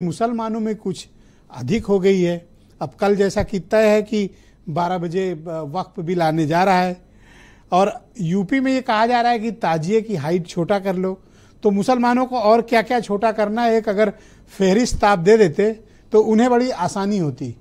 मुसलमानों में कुछ अधिक हो गई है। अब कल जैसा कि तय है कि 12 बजे वक्फ भी लाने जा रहा है और यूपी में ये कहा जा रहा है कि ताजिए की हाइट छोटा कर लो। तो मुसलमानों को और क्या क्या छोटा करना है, एक अगर फहरिस्त आप दे देते तो उन्हें बड़ी आसानी होती।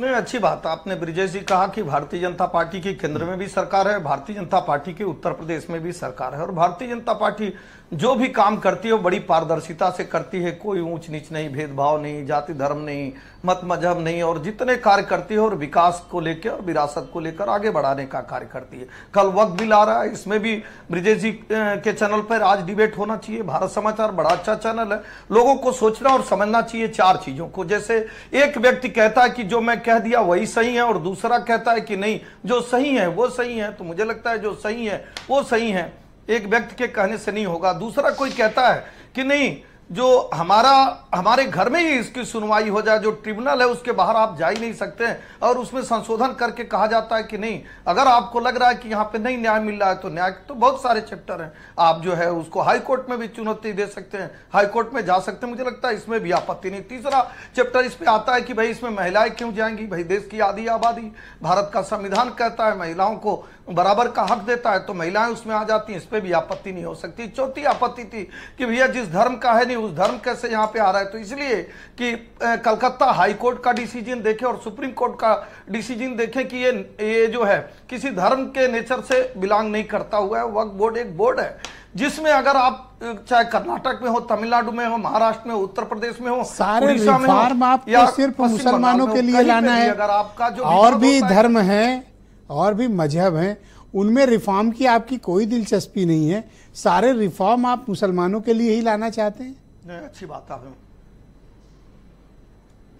नहीं, अच्छी बात आपने ब्रिजेश जी कहा कि भारतीय जनता पार्टी की केंद्र में भी सरकार है, भारतीय जनता पार्टी की उत्तर प्रदेश में भी सरकार है और भारतीय जनता पार्टी जो भी काम करती है वो बड़ी पारदर्शिता से करती है। कोई ऊंच नीच नहीं, भेदभाव नहीं, जाति धर्म नहीं, मत मजहब नहीं, और जितने कार्य करती है और विकास को लेकर और विरासत को लेकर आगे बढ़ाने का कार्य करती है। कल वक्त भी ला रहा है, इसमें भी ब्रिजेश जी के चैनल पर आज डिबेट होना चाहिए। भारत समाचार बड़ा अच्छा चैनल है, लोगों को सोचना और समझना चाहिए चार चीजों को। जैसे एक व्यक्ति कहता है कि जो मैं कह दिया वही सही है और दूसरा कहता है कि नहीं जो सही है वो सही है, तो मुझे लगता है जो सही है वो सही है, एक व्यक्ति के कहने से नहीं होगा। दूसरा कोई कहता है कि नहीं जो हमारे घर में ही इसकी सुनवाई हो जाए, जो ट्रिब्यूनल है उसके बाहर आप जा ही नहीं सकते हैं, और उसमें संशोधन करके कहा जाता है कि नहीं अगर आपको लग रहा है कि यहाँ पे नहीं न्याय मिल रहा है तो न्याय तो बहुत सारे चैप्टर हैं, आप जो है उसको हाई कोर्ट में भी चुनौती दे सकते हैं, हाई कोर्ट में जा सकते हैं। मुझे लगता है इसमें भी आपत्ति नहीं। तीसरा चैप्टर इस पे आता है कि भाई इसमें महिलाएं क्यों जाएंगी, भाई देश की आधी आबादी, भारत का संविधान कहता है महिलाओं को बराबर का हक देता है, तो महिलाएं उसमें आ जाती हैं, इस पे भी आपत्ति नहीं हो सकती। चौथी आपत्ति थी कि भैया जिस धर्म का है नहीं उस धर्म कैसे यहाँ पे आ रहा है, तो इसलिए कि कलकत्ता हाई कोर्ट का डिसीजन देखें और सुप्रीम कोर्ट का डिसीजन देखें कि ये जो है किसी धर्म के नेचर से बिलोंग नहीं करता हुआ है। वक्फ बोर्ड एक बोर्ड है जिसमें अगर आप चाहे कर्नाटक में हो, तमिलनाडु में हो, महाराष्ट्र में हो, उत्तर प्रदेश में हो, सारे रिफॉर्म आपको सिर्फ मुसलमानों के लिए लाना है। अगर आपका जो और भी धर्म है और भी मजहब हैं, उनमें रिफॉर्म की आपकी कोई दिलचस्पी नहीं है, सारे रिफॉर्म आप मुसलमानों के लिए ही लाना चाहते हैं। नहीं, अच्छी बात है।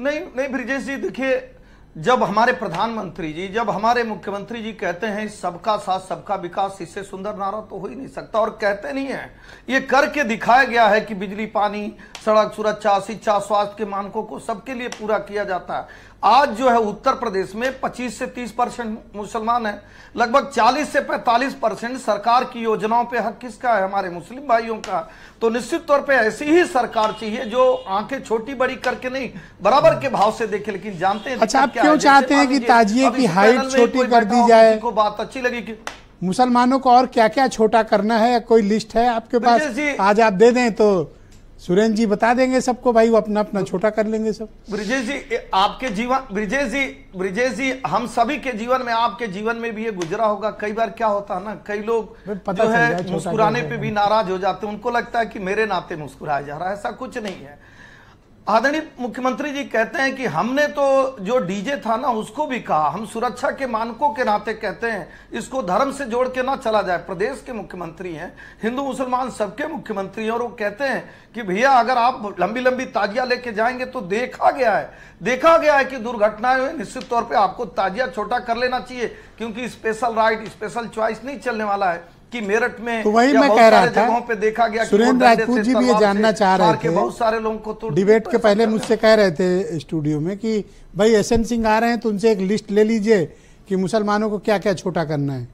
नहीं ब्रिजेश जी, देखिए जब हमारे प्रधानमंत्री जी, जब हमारे मुख्यमंत्री जी कहते हैं सबका साथ सबका विकास, इससे सुंदर नारा तो हो ही नहीं सकता, और कहते नहीं है, ये करके दिखाया गया है कि बिजली, पानी, सड़क, सुरक्षा, शिक्षा, स्वास्थ्य के मानकों को सबके लिए पूरा किया जाता है। आज जो है उत्तर प्रदेश में 25 से 30% मुसलमान है, लगभग 40 से 45% सरकार की योजनाओं पे हक किसका है, हमारे मुस्लिम भाइयों का। तो निश्चित तौर पे ऐसी ही सरकार चाहिए जो आंखें छोटी बड़ी करके नहीं बराबर के भाव से देखे। लेकिन जानते हैं अच्छा, आप क्यों चाहते हैं कि ताजिए की हाइट छोटी कर दी जाए? को बात अच्छी लगी कि मुसलमानों को और क्या क्या छोटा करना है, कोई लिस्ट है आपके पास? आज आप दे दें तो सुरेंद्र जी बता देंगे सबको, भाई वो अपना अपना छोटा कर लेंगे सब। ब्रिजेश जी आपके जीवन, ब्रिजेश जी हम सभी के जीवन में, आपके जीवन में भी ये गुजरा होगा। कई बार क्या होता है ना, कई लोग जो है मुस्कुराने पे भी नाराज हो जाते हैं, उनको लगता है कि मेरे नाते मुस्कुराया जा रहा है, ऐसा कुछ नहीं है। आदरणीय मुख्यमंत्री जी कहते हैं कि हमने तो जो डीजे था ना उसको भी कहा, हम सुरक्षा के मानकों के नाते कहते हैं इसको धर्म से जोड़ के ना चला जाए। प्रदेश के मुख्यमंत्री हैं, हिंदू मुसलमान सबके मुख्यमंत्री हैं, और वो कहते हैं कि भैया अगर आप लंबी लंबी ताजिया लेके जाएंगे तो देखा गया है कि दुर्घटनाएं हुई, निश्चित तौर पर आपको ताजिया छोटा कर लेना चाहिए, क्योंकि स्पेशल राइट, स्पेशल चॉइस नहीं चलने वाला है कि मेरठ में, तो वही मैं कह रहा था, पे देखा गया सुरेंद्र राजपूत जी भी ये जानना चाह रहे थे, बहुत सारे लोगों को तो डिबेट के पहले मुझसे कह रहे थे स्टूडियो में कि भाई एसएन सिंह आ रहे हैं तो उनसे एक लिस्ट ले लीजिए कि मुसलमानों को क्या क्या छोटा करना है।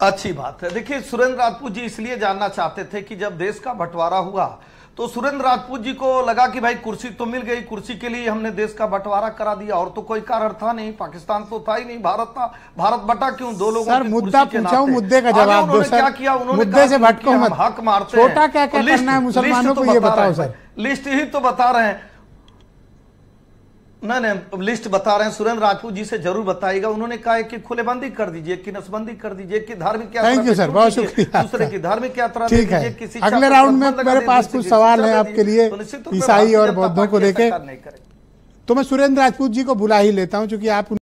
अच्छी बात है। देखिए सुरेंद्र राजपूत जी इसलिए जानना चाहते थे कि जब देश का बंटवारा हुआ तो सुरेंद्र राजपूत जी को लगा कि भाई कुर्सी तो मिल गई, कुर्सी के लिए हमने देश का बंटवारा करा दिया, और तो कोई कारण था नहीं, पाकिस्तान तो था ही नहीं, भारत था, भारत बटा क्यों? दो लोगों सर मुद्दा पूछा हूं, मुद्दे का जवाब दो सर। क्या किया उन्होंने? मुद्दे से भटको मत, हक मारते छोटा क्या क्या करना है मुसलमानों को ये बताओ सर। लिस्ट ही तो बता रहे हैं, नहीं लिस्ट बता रहे हैं, सुरेंद्र राजपूत जी से जरूर बताइएगा। उन्होंने कहा है कि खुलेबंदी कर दीजिए, कि नसबंदी कर दीजिए, कि धार्मिक यात्रा, थैंक यू सर, बहुत शुक्रिया, दूसरे की धार्मिक यात्रा। ठीक है, अगले राउंड में मेरे पास कुछ सवाल है आपके लिए ईसाई और बौद्धों को लेके, तो मैं सुरेंद्र राजपूत जी को बुला ही लेता हूं, क्योंकि आप